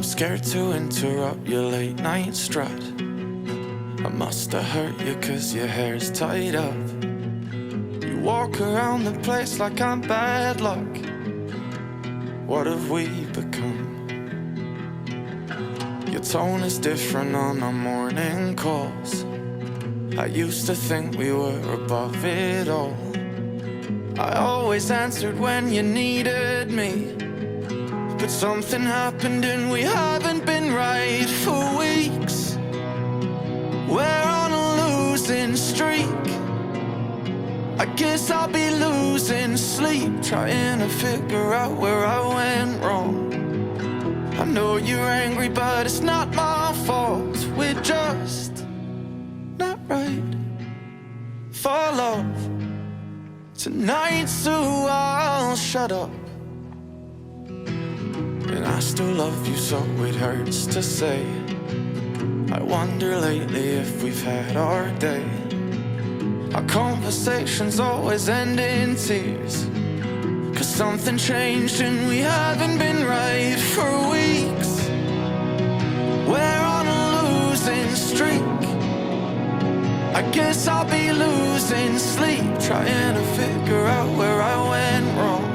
scared to interrupt your late night strut. I must have hurt you 'cause your hair's tied up. You walk around the place like I'm bad luck. What have we become? Your tone is different on our morning calls. I used to think we were above it all. I always answered when you needed me, but something happened and we haven't been right for weeks. We're on a losing streak. I guess I'll be losing sleep, trying to figure out where I went wrong. I know you're angry, but it's not my fault. We're just not right for love tonight, so I'll shut up. And I still love you, so it hurts to say. I wonder lately if we've had our day. Our conversations always end in tears, 'cause something changed and we haven't been right for weeks. We're on a losing streak. I guess I'll be losing sleep, trying to figure out where I went wrong.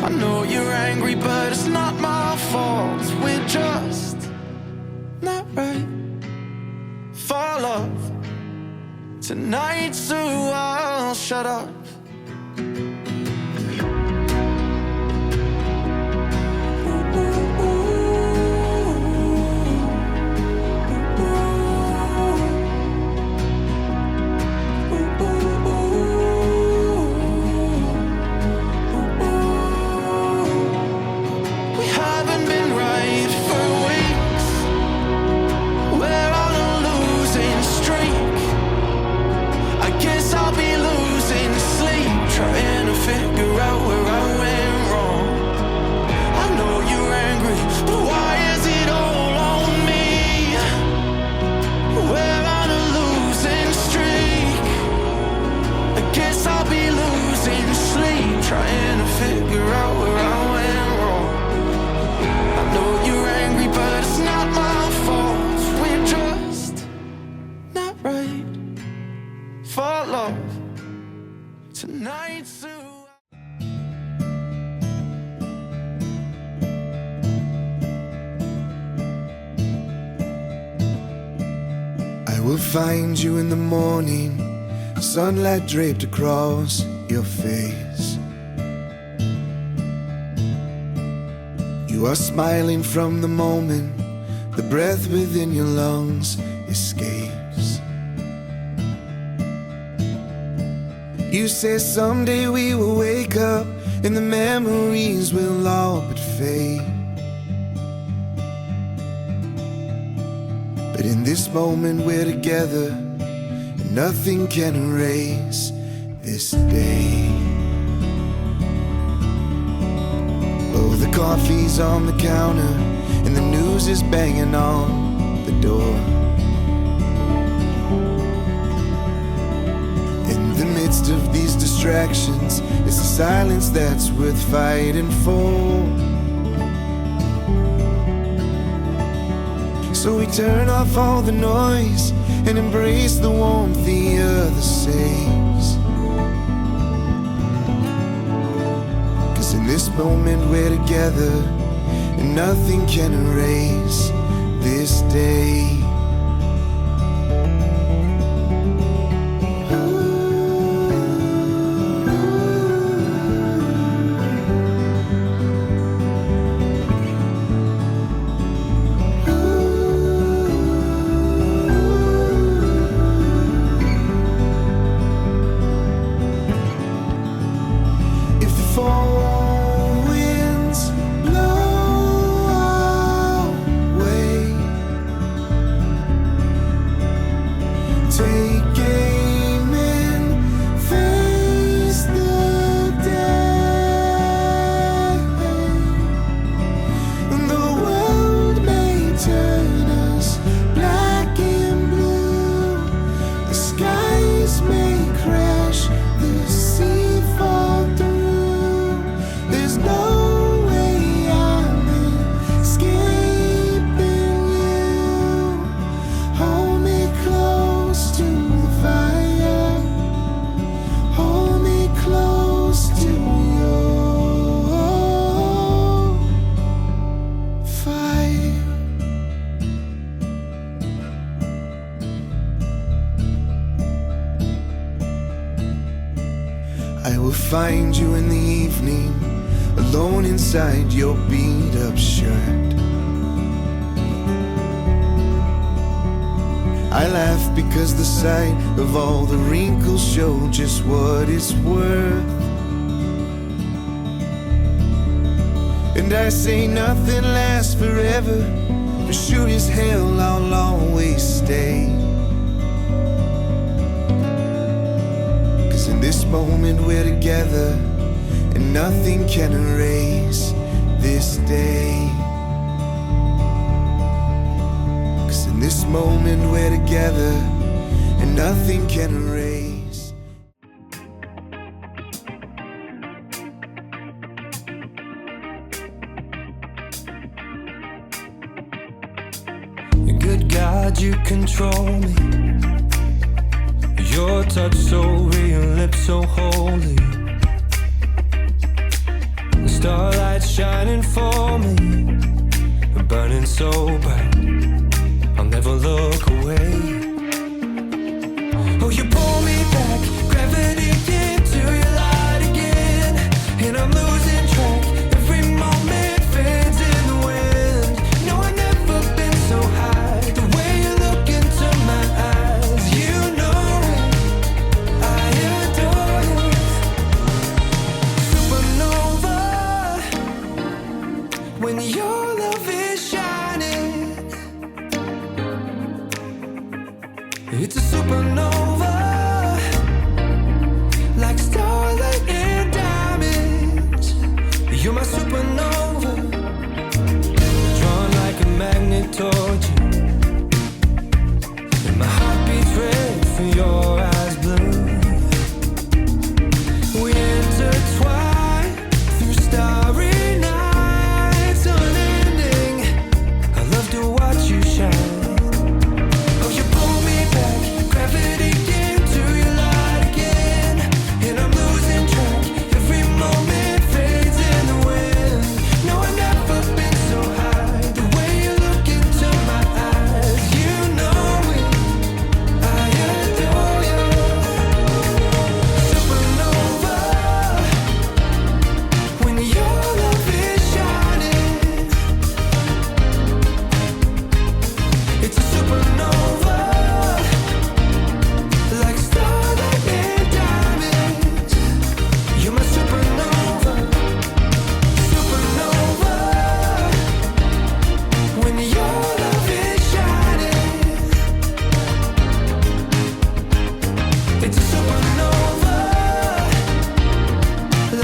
I know you're angry, but it's not my fault. We're just not right for love tonight, so I'll shut up. Find you in the morning, sunlight draped across your face. You are smiling from the moment the breath within your lungs escapes. You say someday we will wake up and the memories will all but fade. But in this moment we're together, and nothing can erase this day. Oh, the coffee's on the counter, and the news is banging on the door. In the midst of these distractions, it's the silence that's worth fighting for. So we turn off all the noise and embrace the warmth the other saves. 'Cause in this moment we're together, and nothing can erase this day. find you in the evening, alone inside your beat-up shirt. I laugh because the sight of all the wrinkles show just what it's worth. And I say nothing lasts forever, but sure as hell I'll always stay. 'Cause in this moment we're together, and nothing can erase this day. 'Cause in this moment we're together, and nothing can erase. Good God, you control me. Your touch so real, lips so holy. The starlight shining for me, burning so bright, I'll never look away. Oh, you pull me back, gravity into your light again, and I'm losing track. Every moment fades in the wind. No, I've never been so high. The way you look into my eyes, you know I adore you. Supernova, when your love is shining, it's a supernova, like starlight and diamonds. You're my supernova, drawn like a magnet toward you, and my heart beats red for your eyes blue. We intertwine through starry nights unending. I love to watch you shine. Oh, you pull me back, gravity into your light again, and I'm losing track. Every moment fades in the wind. No, I've never been so high. The way you look into my eyes, you know it. I adore you. Supernova, when your love is shining, it's a supernova, like starlight and diamonds. You're my supernova, supernova, when your love is shining. It's a supernova,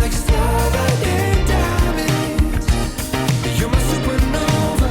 like starlight and diamonds. You're my supernova.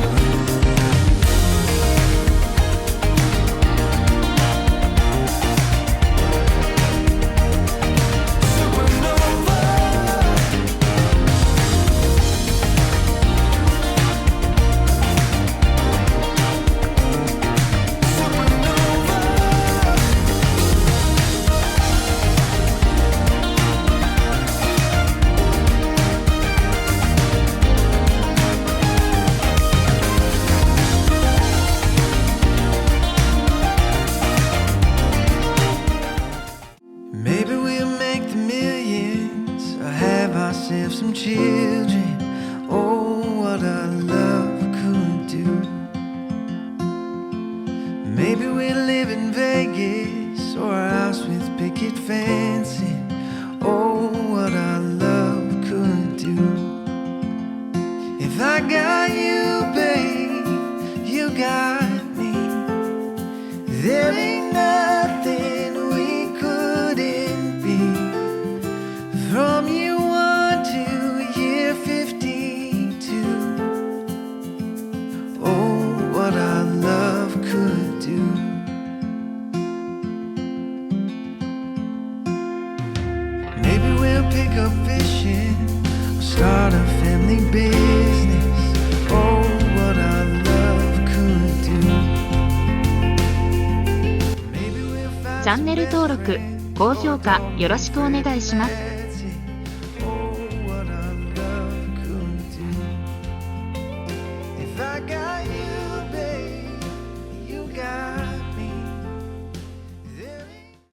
Maybe we'll make the millions, or have ourselves some children. Oh, what our love could do. Maybe we'll live in Vegas, or a house with picket fencing. Oh, what our love could do. If I got you, babe, you got me. There ain't nothing we couldn't be. From year 1 to year 52. Oh, what our love could do. Maybe we'll pick up fishing, or start a family business. Oh, what our love could do. Maybe we'll find チャンネル登録、高評価よろしくお願いします。